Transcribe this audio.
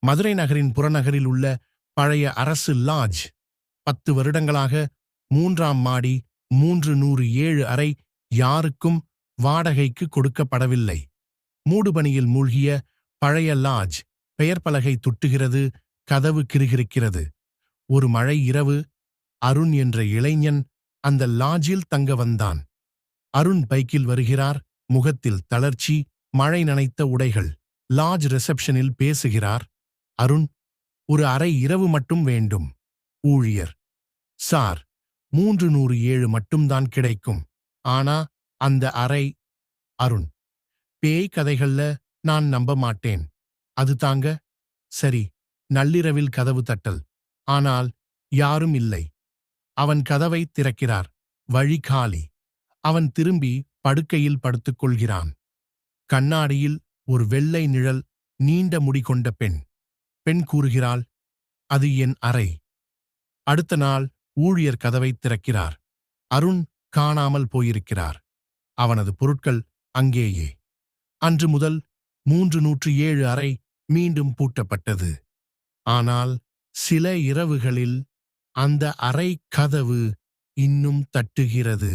மதுரை நகரின் புறநகரில் உள்ள பழைய அரசு லாட்ஜ். 10 வருடங்களாக 3ஆம் மாடி 307 அறை யாருக்கும் வாடகைக்கு கொடுக்கப்படவில்லை. மூடுபனியில் மூழ்கிய பழைய லாட்ஜ். பெயர் பலகை துட்டுகிறது, கதவு கிறுகிறுக்கிறது. ஒரு மழை இரவு அருண் என்ற இளைஞன் அந்த லாட்ஜில் தங்க வந்தான். அருண் பைக்கில் வருகிறார், முகத்தில் தளர்ச்சி, மழை நனைத்த உடைகள். லாட்ஜ் ரிசப்ஷனில் பேசுகிறார். அருண், ஒரு அறை இரவு மட்டும் வேண்டும். ஊழியர், சார், 307 மட்டும்தான் கிடைக்கும். ஆனா அந்த அறை. அருண், பேய் கதைகள்ல நான் நம்ப மாட்டேன். அது தாங்க. சரி. நள்ளிரவில் கதவு தட்டல். ஆனால் யாரும் இல்லை. அவன் கதவை திறக்கிறார். வழி காலி. அவன் திரும்பி படுக்கையில் படுத்துக்கொள்கிறான். கண்ணாடியில் ஒரு வெள்ளை நிழல், நீண்ட முடி கொண்ட பெண். பெண் கூறுகிறாள், அது என் அறை. அடுத்த நாள் ஊழியர் கதவை திறக்கிறார். அருண் காணாமல் போயிருக்கிறார். அவனது பொருட்கள் அங்கேயே. அன்று முதல் 307 அறை மீண்டும் பூட்டப்பட்டது. ஆனால் சில இரவுகளில் அந்த அறை கதவு இன்னும் தட்டுகிறது.